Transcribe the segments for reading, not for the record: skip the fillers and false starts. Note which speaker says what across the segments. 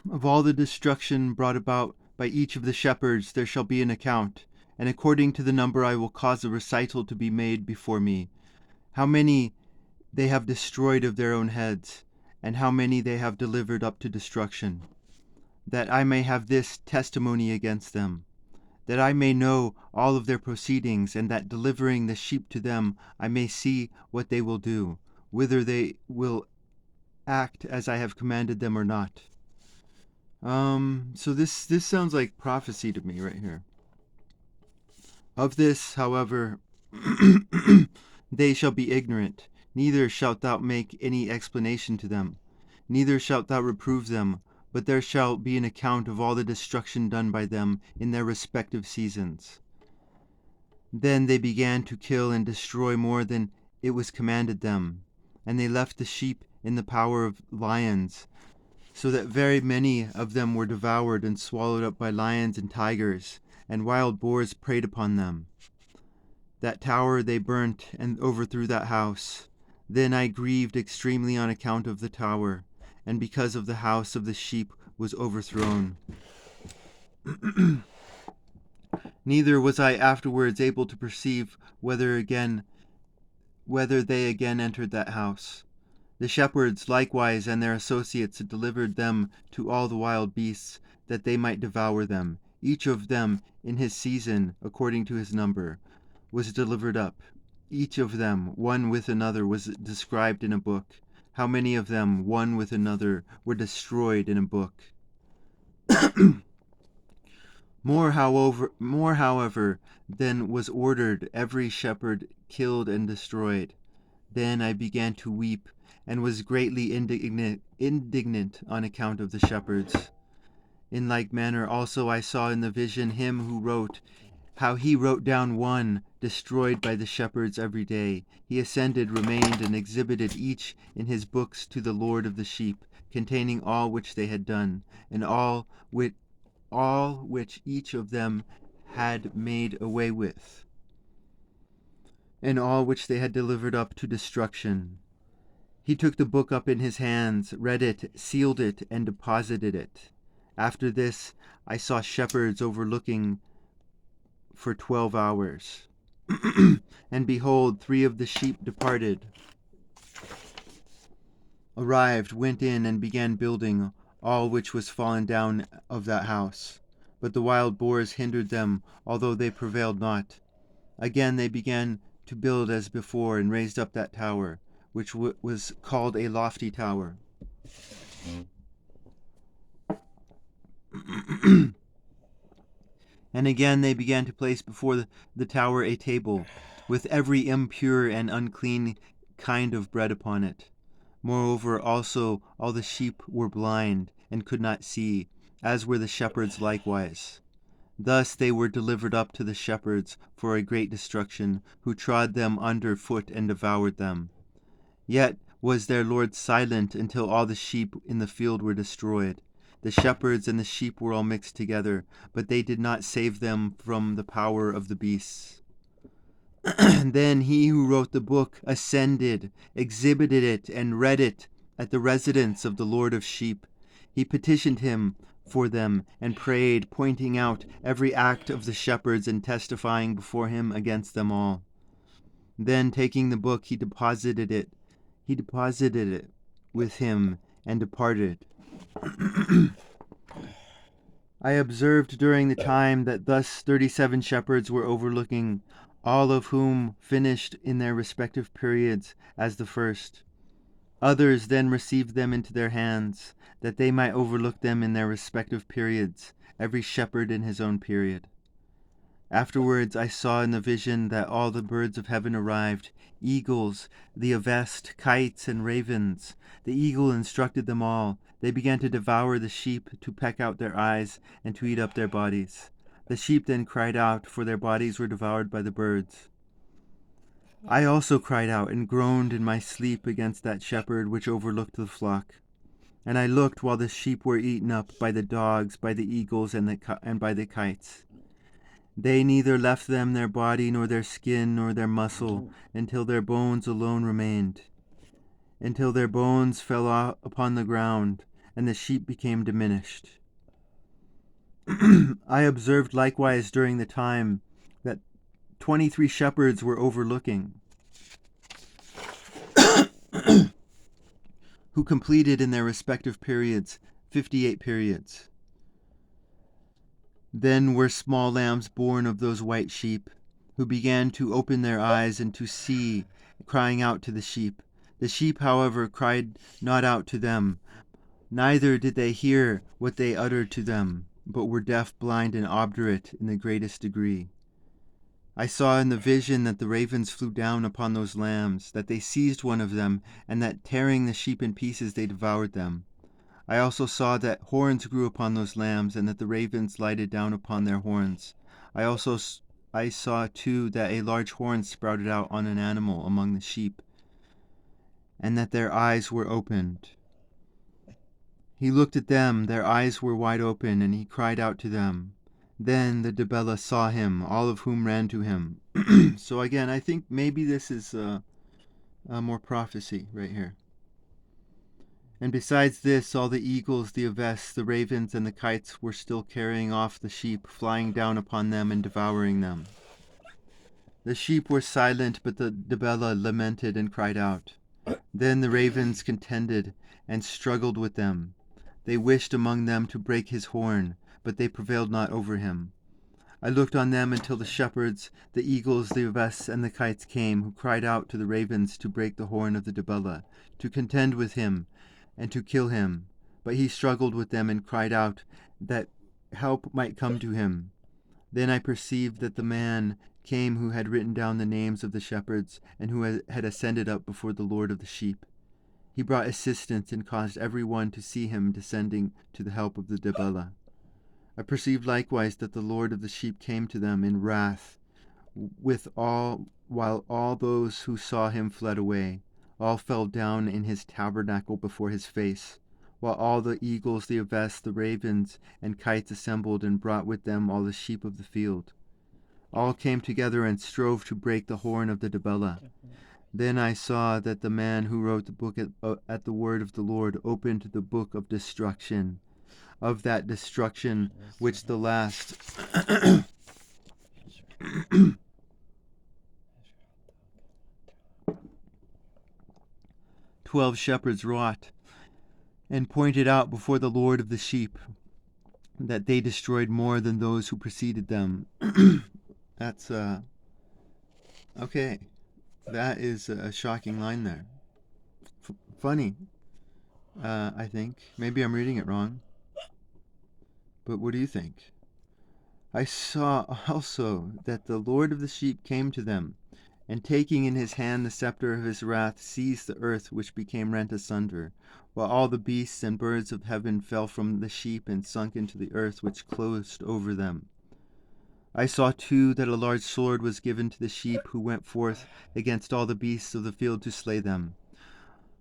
Speaker 1: Of all the destruction brought about by each of the shepherds there shall be an account, and according to the number I will cause a recital to be made before me, how many they have destroyed of their own heads, and how many they have delivered up to destruction, that I may have this testimony against them, that I may know all of their proceedings, and that delivering the sheep to them I may see what they will do, whether they will act as I have commanded them or not. So this sounds like prophecy to me right here. Of this, however, they shall be ignorant, neither shalt thou make any explanation to them, neither shalt thou reprove them, but there shall be an account of all the destruction done by them in their respective seasons. Then they began to kill and destroy more than it was commanded them, and they left the sheep in the power of lions, so that very many of them were devoured and swallowed up by lions and tigers, and wild boars preyed upon them. That tower they burnt, and overthrew that house. Then I grieved extremely on account of the tower, and because of the house of the sheep was overthrown. Neither was I afterwards able to perceive whether they again entered that house. The shepherds likewise and their associates delivered them to all the wild beasts, that they might devour them. Each of them in his season, according to his number, was delivered up. Each of them, one with another, was described in a book. How many of them, one with another, were destroyed in a book? More, however, than was ordered, every shepherd killed and destroyed. Then I began to weep, and was greatly indignant on account of the shepherds. In like manner also I saw in the vision him who wrote, how he wrote down one destroyed by the shepherds every day. He ascended, remained, and exhibited each in his books to the Lord of the sheep, containing all which they had done, and all which each of them had made away with, and all which they had delivered up to destruction. He took the book up in his hands, read it, sealed it, and deposited it. After this I saw shepherds overlooking for 12 hours. And behold, 3 of the sheep departed, arrived, went in, and began building all which was fallen down of that house. But the wild boars hindered them, although they prevailed not. Again they began to build as before, and raised up that tower, which was called a lofty tower. And again they began to place before the tower a table, with every impure and unclean kind of bread upon it. Moreover, also all the sheep were blind, and could not see, as were the shepherds likewise. Thus they were delivered up to the shepherds for a great destruction, who trod them under foot and devoured them. Yet was their Lord silent until all the sheep in the field were destroyed. The shepherds and the sheep were all mixed together, but they did not save them from the power of the beasts. Then he who wrote the book ascended, exhibited it, and read it at the residence of the Lord of sheep. He petitioned him for them, and prayed, pointing out every act of the shepherds and testifying before him against them all. Then, taking the book, he deposited it with him and departed. I observed during the time that thus 37 shepherds were overlooking, all of whom finished in their respective periods as the first. Others then received them into their hands, that they might overlook them in their respective periods, every shepherd in his own period. Afterwards I saw in the vision that all the birds of heaven arrived, eagles, the avest, kites, and ravens. The eagle instructed them all. They began to devour the sheep, to peck out their eyes, and to eat up their bodies. The sheep then cried out, for their bodies were devoured by the birds. I also cried out and groaned in my sleep against that shepherd which overlooked the flock. And I looked while the sheep were eaten up by the dogs, by the eagles, and by the kites. They neither left them their body, nor their skin, nor their muscle, until their bones alone remained, until their bones fell upon the ground, and the sheep became diminished. I observed likewise during the time that 23 shepherds were overlooking, who completed in their respective periods 58 periods. Then were small lambs born of those white sheep, who began to open their eyes and to see, crying out to the sheep. The sheep, however, cried not out to them, neither did they hear what they uttered to them, but were deaf, blind, and obdurate in the greatest degree. I saw in the vision that the ravens flew down upon those lambs, that they seized one of them, and that tearing the sheep in pieces they devoured them. I also saw that horns grew upon those lambs, and that the ravens lighted down upon their horns. I saw too that a large horn sprouted out on an animal among the sheep, and that their eyes were opened. He looked at them, their eyes were wide open, and he cried out to them. Then the Dibella saw him, all of whom ran to him. So again, I think maybe this is more prophecy right here. And besides this, all the eagles, the aves, the ravens, and the kites were still carrying off the sheep, flying down upon them and devouring them. The sheep were silent, but the Dibella lamented and cried out. Then the ravens contended and struggled with them. They wished among them to break his horn, but they prevailed not over him. I looked on them until the shepherds, the eagles, the aves, and the kites came, who cried out to the ravens to break the horn of the Dibella, to contend with him, and to kill him. But he struggled with them and cried out that help might come to him. Then I perceived that the man came who had written down the names of the shepherds, and who had ascended up before the Lord of the sheep. He brought assistance and caused every one to see him descending to the help of the Dibella. I perceived likewise that the Lord of the sheep came to them in wrath, while all those who saw him fled away. All fell down in his tabernacle before his face, while all the eagles, the aves, the ravens, and kites assembled and brought with them all the sheep of the field. All came together and strove to break the horn of the Dibella. Then I saw that the man who wrote the book at the word of the Lord opened the book of destruction, of that destruction which the last 12 shepherds wrought, and pointed out before the Lord of the sheep that they destroyed more than those who preceded them. That's okay. That is a shocking line there. Funny, I think. Maybe I'm reading it wrong. But what do you think? I saw also that the Lord of the sheep came to them, and taking in his hand the scepter of his wrath, seized the earth, which became rent asunder, while all the beasts and birds of heaven fell from the sheep and sunk into the earth which closed over them. I saw too that a large sword was given to the sheep, who went forth against all the beasts of the field to slay them.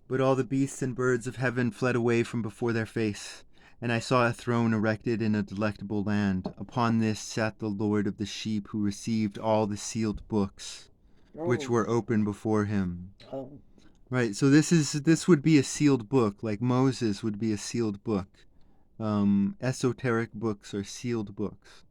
Speaker 1: But all the beasts and birds of heaven fled away from before their face. And I saw a throne erected in a delectable land. Upon this sat the Lord of the sheep, who received all the sealed books, which were open before him. Right, so this would be a sealed book, like Moses would be a sealed book. Esoteric books are sealed books.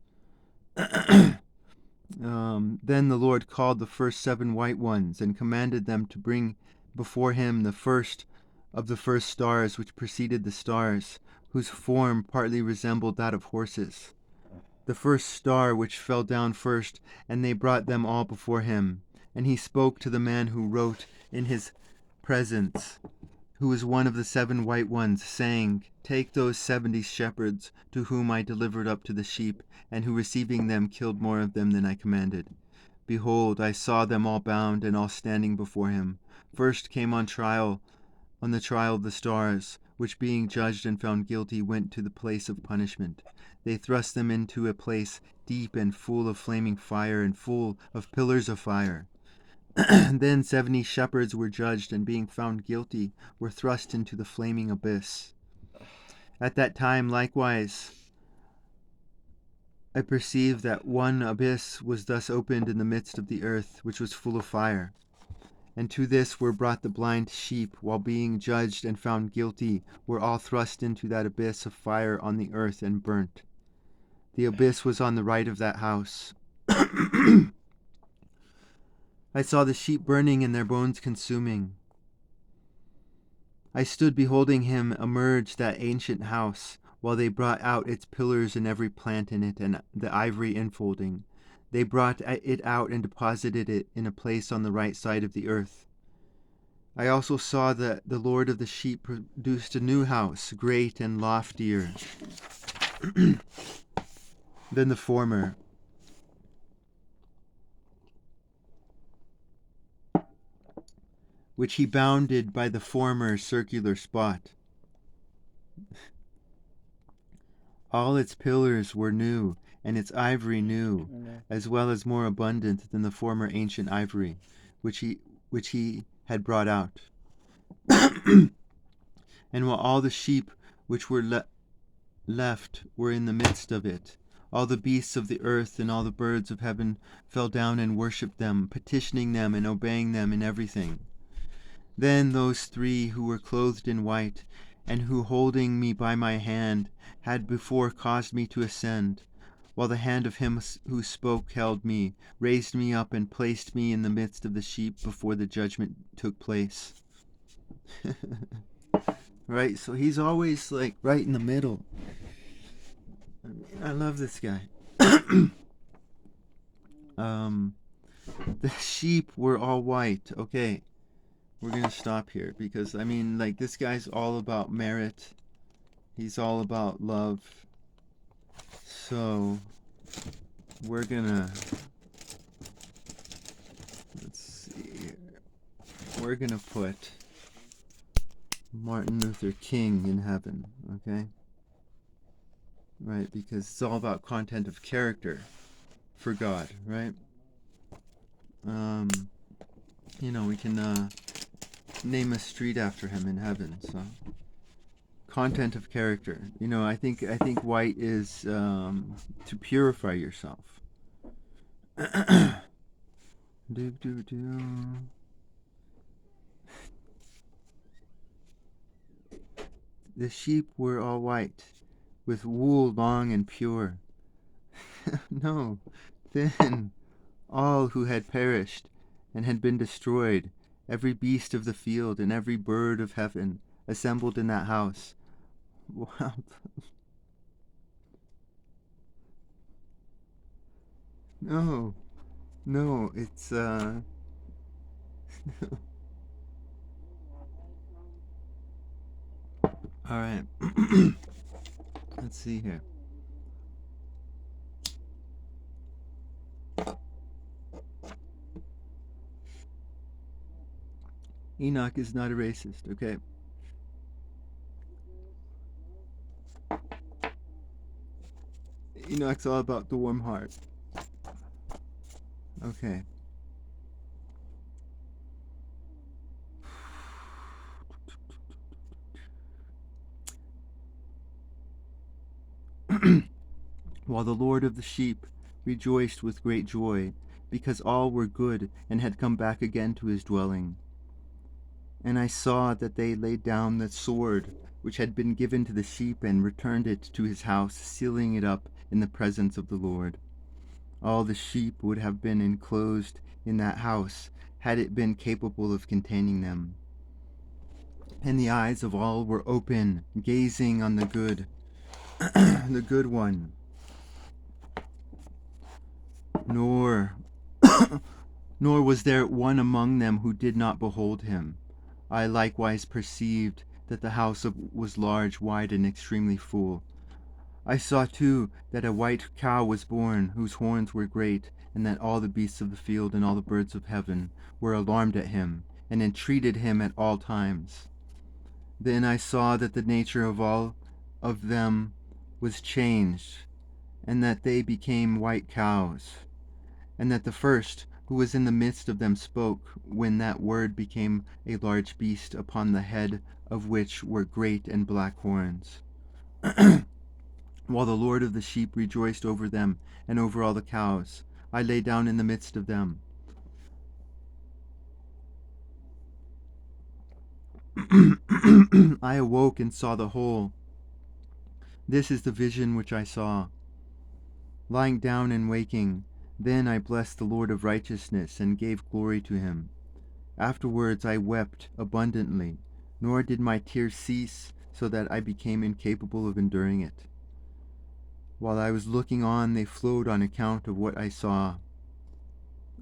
Speaker 1: Then the Lord called the first 7 white ones, and commanded them to bring before him the first of the first stars which preceded the stars, whose form partly resembled that of horses. The first star which fell down first, and they brought them all before him. And he spoke to the man who wrote in his presence, who was one of the 7 white ones, saying, Take those 70 shepherds, to whom I delivered up to the sheep, and who receiving them killed more of them than I commanded. Behold, I saw them all bound, and all standing before him. First came on the trial of the stars, which being judged and found guilty went to the place of punishment. They thrust them into a place deep and full of flaming fire and full of pillars of fire. Then 70 shepherds were judged, and being found guilty were thrust into the flaming abyss. At that time likewise I perceived that one abyss was thus opened in the midst of the earth, which was full of fire. And to this were brought the blind sheep, while being judged and found guilty, were all thrust into that abyss of fire on the earth and burnt. The abyss was on the right of that house. I saw the sheep burning and their bones consuming. I stood beholding him emerge that ancient house, while they brought out its pillars and every plant in it, and the ivory infolding. They brought it out and deposited it in a place on the right side of the earth. I also saw that the Lord of the sheep produced a new house, great and loftier than the former, which he bounded by the former circular spot. All its pillars were new, and its ivory new, as well as more abundant than the former ancient ivory, which he had brought out. And while all the sheep which were left were in the midst of it, all the beasts of the earth and all the birds of heaven fell down and worshipped them, petitioning them and obeying them in everything. Then those three who were clothed in white, and who, holding me by my hand, had before caused me to ascend, while the hand of him who spoke held me, raised me up and placed me in the midst of the sheep before the judgment took place. Right, so he's always like right in the middle. I love this guy. The sheep were all white. Okay, we're gonna stop here because I mean, like, this guy's all about merit. He's all about love. So we're gonna, let's see here. We're gonna put Martin Luther King in heaven, okay? Right, because it's all about content of character for God, right? We can name a street after him in heaven. So, content of character. I think white is to purify yourself. The sheep were all white, with wool long and pure. No, then all who had perished and had been destroyed, every beast of the field and every bird of heaven, assembled in that house. Wow. No, it's all right. Let's see here. Enoch is not a racist, okay? Enoch's all about the warm heart. Okay. While the Lord of the sheep rejoiced with great joy, because all were good and had come back again to his dwelling. And I saw that they laid down the sword which had been given to the sheep and returned it to his house, sealing it up in the presence of the Lord. All the sheep would have been enclosed in that house had it been capable of containing them. And the eyes of all were open, gazing on the good, the good one. Nor was there one among them who did not behold him. I likewise perceived that the house was large, wide, and extremely full. I saw too that a white cow was born, whose horns were great, and that all the beasts of the field and all the birds of heaven were alarmed at him, and entreated him at all times. Then I saw that the nature of all of them was changed, and that they became white cows, and that the first, who was in the midst of them, spoke, when that word became a large beast, upon the head of which were great and black horns. While the Lord of the sheep rejoiced over them and over all the cows, I lay down in the midst of them. I awoke and saw the whole. This is the vision which I saw. Lying down and waking, then I blessed the Lord of righteousness and gave glory to him. Afterwards I wept abundantly, nor did my tears cease, so that I became incapable of enduring it. While I was looking on, they flowed on account of what I saw.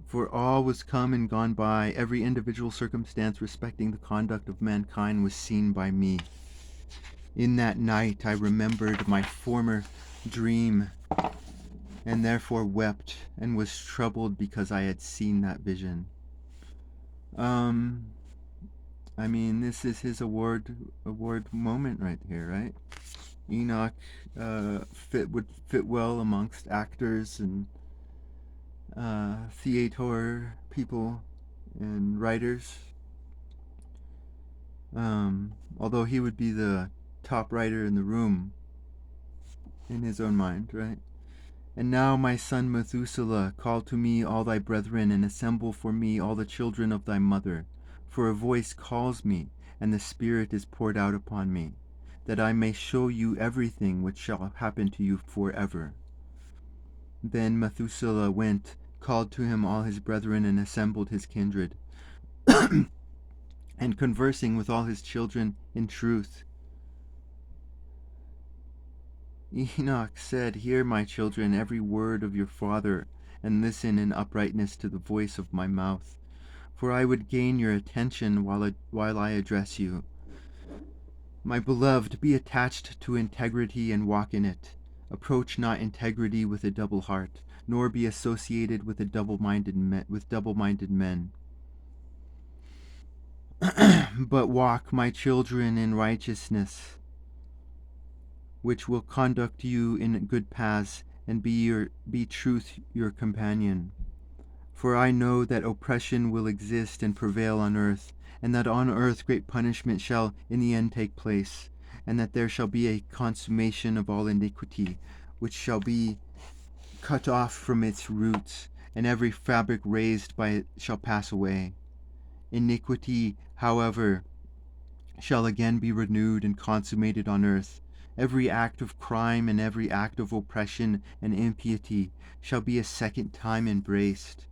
Speaker 1: For all was come and gone by, every individual circumstance respecting the conduct of mankind was seen by me. In that night I remembered my former dream, and therefore wept, and was troubled because I had seen that vision. I mean, this is his award moment right here, right? Enoch would fit well amongst actors and theater people and writers. Although he would be the top writer in the room in his own mind, right? And now, my son Methuselah, call to me all thy brethren, and assemble for me all the children of thy mother. For a voice calls me, and the Spirit is poured out upon me, that I may show you everything which shall happen to you forever. Then Methuselah went, called to him all his brethren, and assembled his kindred, and conversing with all his children in truth. Enoch said, Hear, my children, every word of your father, and listen in uprightness to the voice of my mouth. For I would gain your attention while I address you. My beloved, be attached to integrity and walk in it. Approach not integrity with a double heart, nor be associated with double-minded men. But walk, my children, in righteousness, which will conduct you in good paths, and be truth your companion. For I know that oppression will exist and prevail on earth, and that on earth great punishment shall in the end take place, and that there shall be a consummation of all iniquity, which shall be cut off from its roots, and every fabric raised by it shall pass away. Iniquity, however, shall again be renewed and consummated on earth. Every act of crime and every act of oppression and impiety shall be a second time embraced.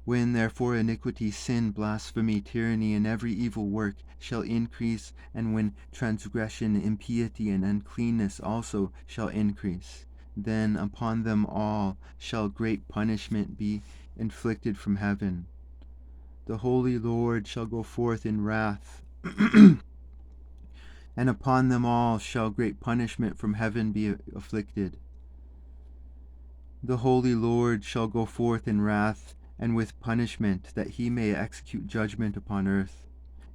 Speaker 1: When therefore iniquity, sin, blasphemy, tyranny, and every evil work shall increase, and when transgression, impiety, and uncleanness also shall increase, then upon them all shall great punishment be inflicted from heaven. The Holy Lord shall go forth in wrath, and upon them all shall great punishment from heaven be afflicted. The Holy Lord shall go forth in wrath, and with punishment, that he may execute judgment upon earth.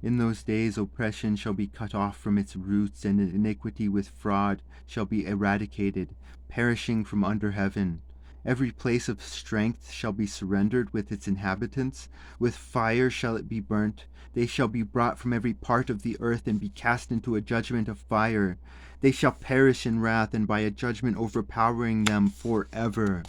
Speaker 1: In those days oppression shall be cut off from its roots, and iniquity with fraud shall be eradicated, perishing from under heaven. Every place of strength shall be surrendered with its inhabitants. With fire shall it be burnt. They shall be brought from every part of the earth, and be cast into a judgment of fire. They shall perish in wrath, and by a judgment overpowering them forever.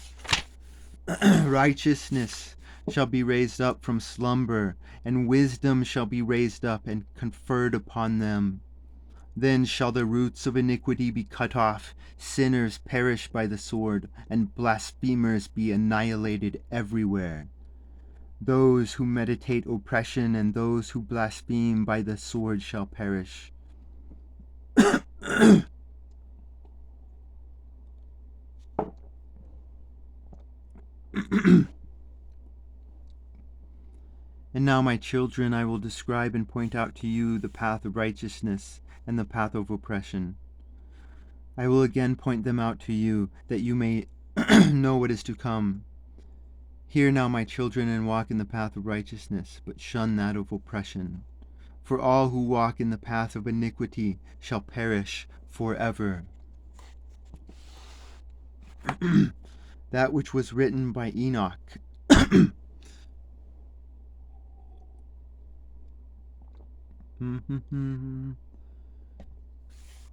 Speaker 1: Righteousness shall be raised up from slumber, and wisdom shall be raised up and conferred upon them. Then shall the roots of iniquity be cut off, sinners perish by the sword, and blasphemers be annihilated everywhere. Those who meditate oppression and those who blaspheme by the sword shall perish. And now, my children, I will describe and point out to you the path of righteousness and the path of oppression. I will again point them out to you, that you may know what is to come. Hear now, my children, and walk in the path of righteousness, but shun that of oppression. For all who walk in the path of iniquity shall perish forever. That which was written by Enoch.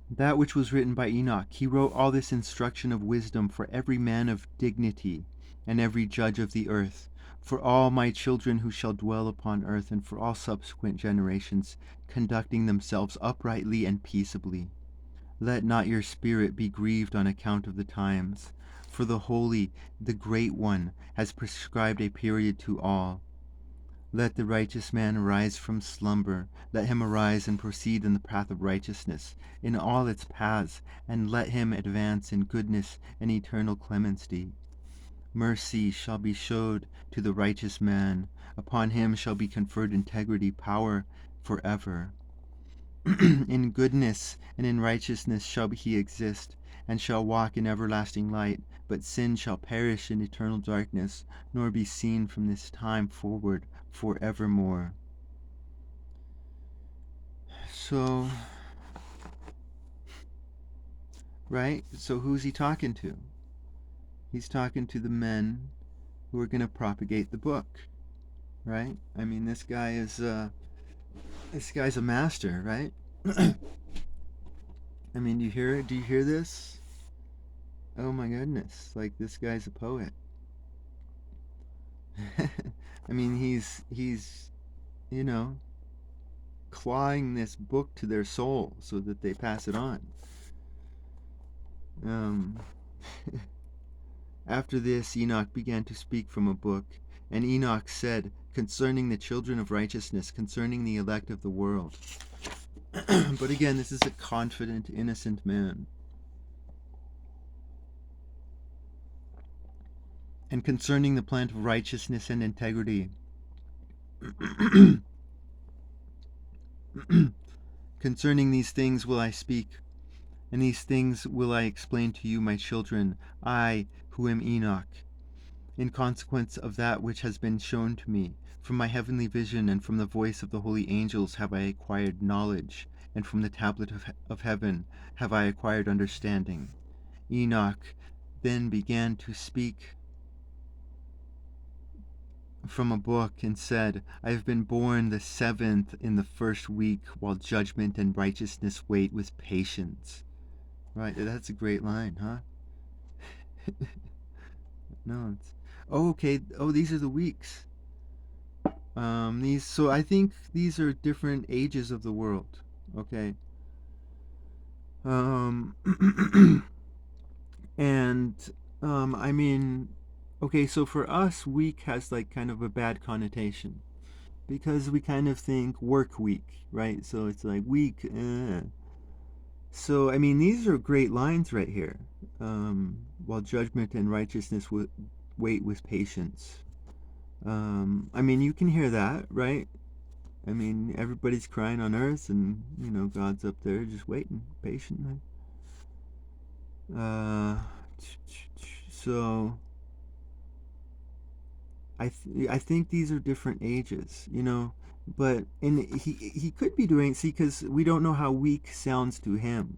Speaker 1: That which was written by Enoch, he wrote all this instruction of wisdom for every man of dignity and every judge of the earth, for all my children who shall dwell upon earth, and for all subsequent generations, conducting themselves uprightly and peaceably. Let not your spirit be grieved on account of the times, for the Holy, the Great One, has prescribed a period to all. Let the righteous man arise from slumber. Let him arise and proceed in the path of righteousness, in all its paths, and let him advance in goodness and eternal clemency. Mercy shall be showed to the righteous man. Upon him shall be conferred integrity, power forever. In goodness and in righteousness shall he exist, and shall walk in everlasting light, but sin shall perish in eternal darkness, nor be seen from this time forward forevermore. So, right? So who's he talking to? He's talking to the men who are going to propagate the book, right? I mean, this guy's a master, right? I mean, do you hear it? Do you hear this? Oh my goodness! Like, this guy's a poet. I mean, he's you know clawing this book to their soul so that they pass it on. Um, After this, Enoch began to speak from a book, and Enoch said concerning the children of righteousness, concerning the elect of the world. But again, this is a confident, innocent man. And concerning the plant of righteousness and integrity. Concerning these things will I speak, and these things will I explain to you, my children, I, who am Enoch, in consequence of that which has been shown to me. From my heavenly vision and from the voice of the holy angels have I acquired knowledge, and from the tablet of heaven have I acquired understanding. Enoch then began to speak from a book and said, I have been born the 7th in the first week, while judgment and righteousness wait with patience. Right, that's a great line, huh? No, it's... Oh, okay. Oh, these are the weeks. So I think these are different ages of the world. Okay. Um, and I mean, okay. So for us, week has like kind of a bad connotation because we kind of think work week, right? So it's like week. So I mean, these are great lines right here. While judgment and righteousness wait with patience. I mean, you can hear that, right? I mean, everybody's crying on earth, and God's up there just waiting patiently. Uh, so I think these are different ages, but he could be doing, see, because we don't know how weak sounds to him,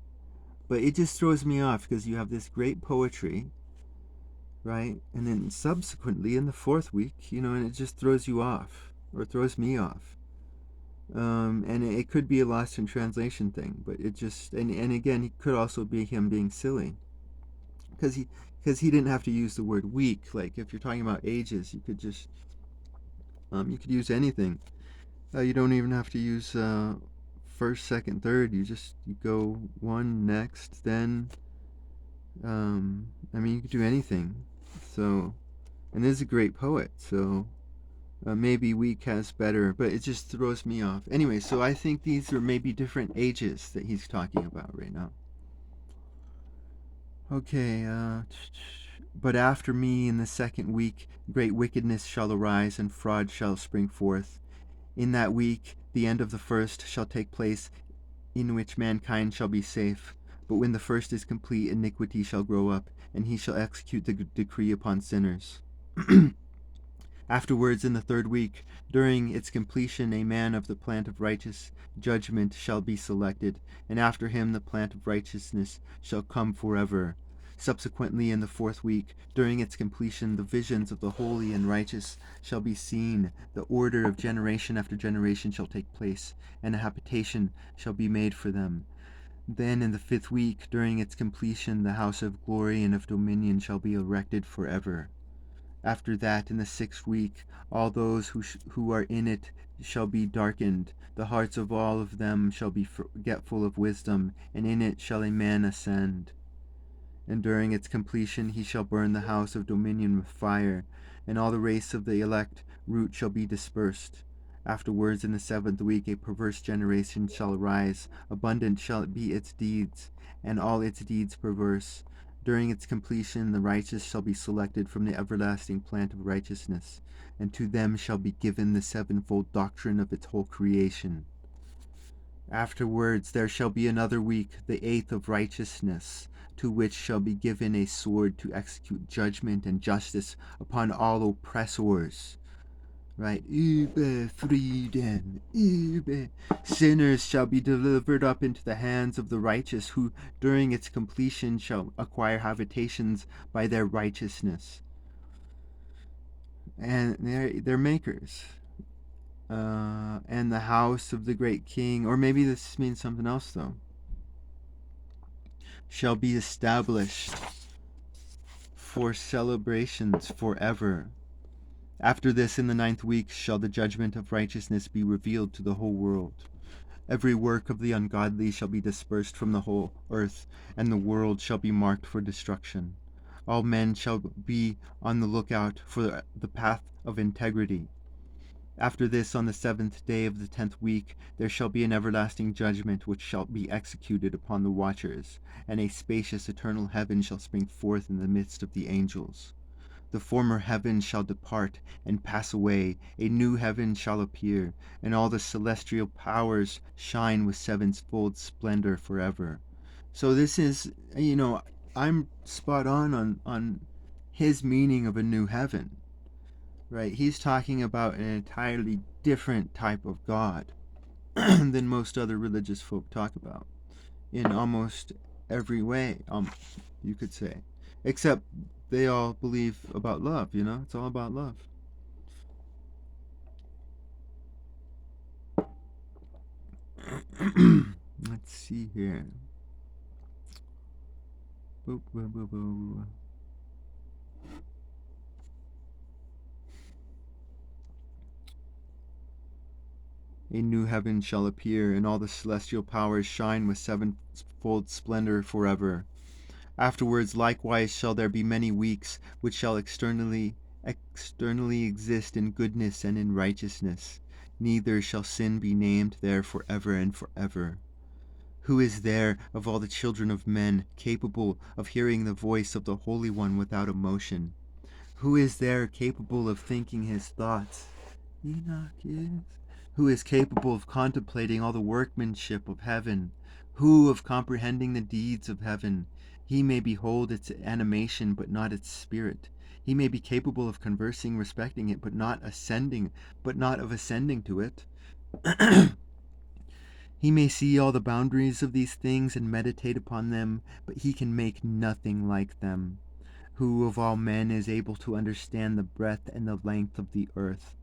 Speaker 1: but it just throws me off because you have this great poetry, right, and then subsequently in the 4th week, and it just throws you off or throws me off. And it could be a lost in translation thing, but it just and again, it could also be him being silly, because he didn't have to use the word weak. Like if you're talking about ages, you could just you could use anything. You don't even have to use first, second, third. You go one, next, then. I mean, you could do anything. So, and this is a great poet. So maybe weak has better, but it just throws me off. Anyway, so I think these are maybe different ages that he's talking about right now. Okay, but after me in the 2nd week, great wickedness shall arise, and fraud shall spring forth. In that week, the end of the first shall take place, in which mankind shall be safe. But when the first is complete, iniquity shall grow up, and he shall execute the decree upon sinners. Afterwards, in the 3rd week, during its completion, a man of the plant of righteous judgment shall be selected, and after him the plant of righteousness shall come forever. Subsequently, in the 4th week, during its completion, the visions of the holy and righteous shall be seen. The order of generation after generation shall take place, and a habitation shall be made for them. Then, in the 5th week, during its completion, the house of glory and of dominion shall be erected forever. After that, in the 6th week, all those who are in it shall be darkened. The hearts of all of them shall be forgetful of wisdom, and in it shall a man ascend. And during its completion he shall burn the house of dominion with fire, and all the race of the elect root shall be dispersed. Afterwards, in the 7th week, a perverse generation shall arise. Abundant shall be its deeds, and all its deeds perverse. During its completion, the righteous shall be selected from the everlasting plant of righteousness, and to them shall be given the sevenfold doctrine of its whole creation. Afterwards there shall be another week, the 8th of righteousness, to which shall be given a sword to execute judgment and justice upon all oppressors. Right? Über Frieden, über. Sinners shall be delivered up into the hands of the righteous, who during its completion shall acquire habitations by their righteousness. And they're makers. And the house of the great king, or maybe this means something else though, shall be established for celebrations forever. After this, in the 9th week, shall the judgment of righteousness be revealed to the whole world. Every work of the ungodly shall be dispersed from the whole earth, and the world shall be marked for destruction. All men shall be on the lookout for the path of integrity. After this, on the 7th day of the 10th week, there shall be an everlasting judgment which shall be executed upon the watchers, and a spacious eternal heaven shall spring forth in the midst of the angels. The former heaven shall depart and pass away, a new heaven shall appear, and all the celestial powers shine with sevenfold splendor forever. So this is, I'm spot on his meaning of a new heaven. Right, he's talking about an entirely different type of God than most other religious folk talk about in almost every way, you could say. Except they all believe about love, it's all about love. Let's see here. Boop, boop, boop, boop. A new heaven shall appear, and all the celestial powers shine with sevenfold splendor forever. Afterwards likewise shall there be many weeks, which shall externally exist in goodness and in righteousness. Neither shall sin be named there forever and forever. Who is there of all the children of men capable of hearing the voice of the Holy One without emotion? Who is there capable of thinking his thoughts? Enoch is. Who is capable of contemplating all the workmanship of heaven? Who of comprehending the deeds of heaven? He may behold its animation, but not its spirit. He may be capable of conversing respecting it, but not of ascending to it. He may see all the boundaries of these things and meditate upon them, but he can make nothing like them. Who of all men is able to understand the breadth and the length of the earth?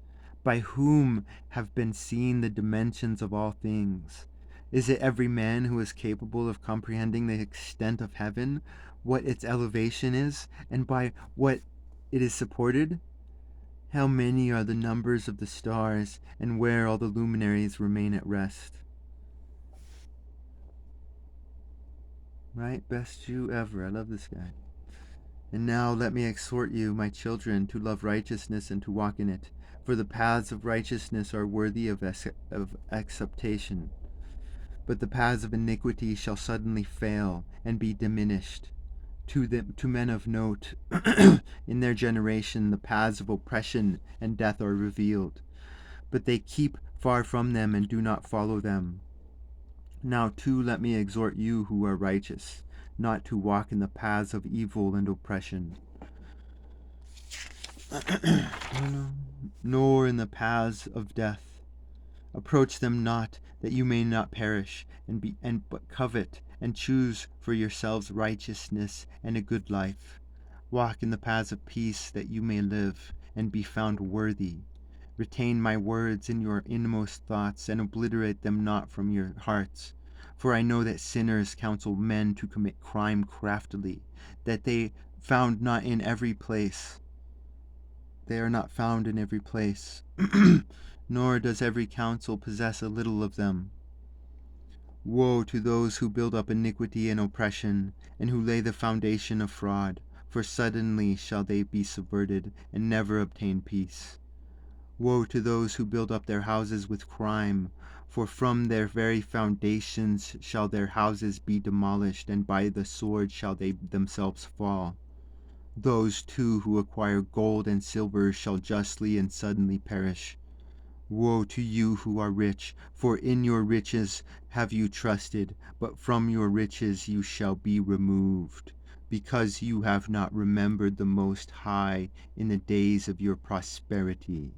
Speaker 1: By whom have been seen the dimensions of all things? Is it every man who is capable of comprehending the extent of heaven, what its elevation is, and by what it is supported? How many are the numbers of the stars, and where all the luminaries remain at rest? Right? Best Jew ever. I love this guy. And now let me exhort you, my children, to love righteousness and to walk in it, for the paths of righteousness are worthy of acceptation. But the paths of iniquity shall suddenly fail and be diminished. To men of note, in their generation, the paths of oppression and death are revealed, but they keep far from them and do not follow them. Now too let me exhort you who are righteous, not to walk in the paths of evil and oppression, nor in the paths of death. Approach them not, that you may not perish, but covet and choose for yourselves righteousness and a good life. Walk in the paths of peace, that you may live and be found worthy. Retain my words in your inmost thoughts, and obliterate them not from your hearts. For I know that sinners counsel men to commit crime craftily, that they found not in every place. They are not found in every place, nor does every counsel possess a little of them. Woe to those who build up iniquity and oppression, and who lay the foundation of fraud, for suddenly shall they be subverted, and never obtain peace. Woe to those who build up their houses with crime, for from their very foundations shall their houses be demolished, and by the sword shall they themselves fall. Those too who acquire gold and silver shall justly and suddenly perish. Woe to you who are rich, for in your riches have you trusted, but from your riches you shall be removed, because you have not remembered the Most High in the days of your prosperity.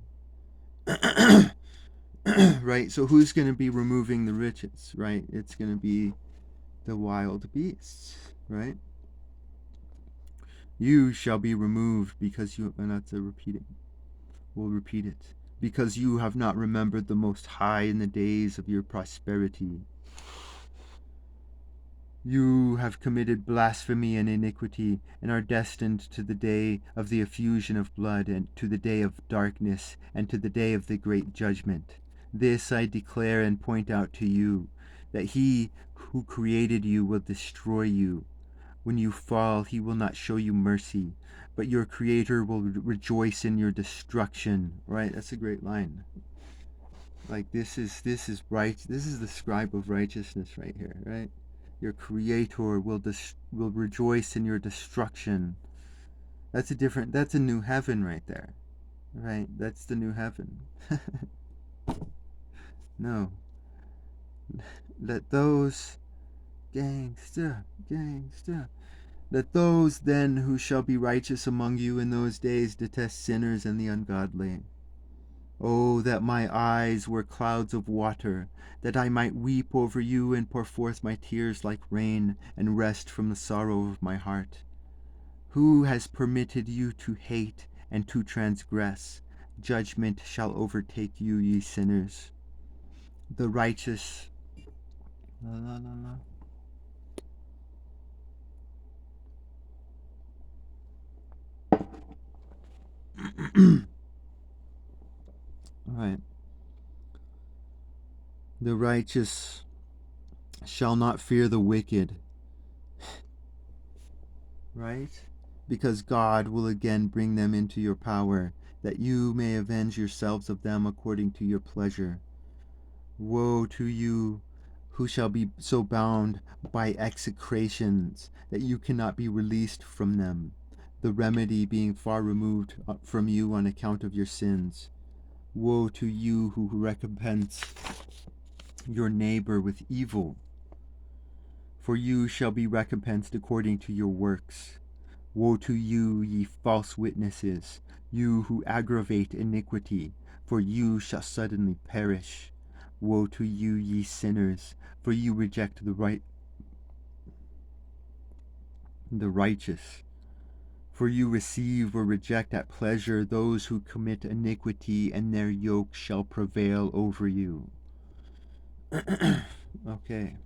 Speaker 1: Right? So who's going to be removing the riches, right? It's going to be the wild beasts, right? You shall be removed because you, and that's a repeating. We'll repeat it. Because you have not remembered the Most High in the days of your prosperity. You have committed blasphemy and iniquity, and are destined to the day of the effusion of blood, and to the day of darkness, and to the day of the great judgment. This I declare and point out to you, that he who created you will destroy you. When you fall, he will not show you mercy, but your Creator will rejoice in your destruction. Right? That's a great line. Like this is right. This is the scribe of righteousness right here. Right? Your Creator will rejoice in your destruction. That's a new heaven right there. Right? That's the new heaven. No. Let those gangsta. Let those then who shall be righteous among you in those days detest sinners and the ungodly. Oh, that my eyes were clouds of water, that I might weep over you and pour forth my tears like rain, and rest from the sorrow of my heart. Who has permitted you to hate and to transgress? Judgment shall overtake you, ye sinners. The righteous... Alright. The righteous shall not fear the wicked. Right? Because God will again bring them into your power, that you may avenge yourselves of them according to your pleasure. Woe to you who shall be so bound by execrations that you cannot be released from them, the remedy being far removed from you on account of your sins. Woe to you who recompense your neighbor with evil, for you shall be recompensed according to your works. Woe to you, ye false witnesses, you who aggravate iniquity, for you shall suddenly perish. Woe to you, ye sinners, for you reject the righteous. For you receive or reject at pleasure those who commit iniquity, and their yoke shall prevail over you. Okay.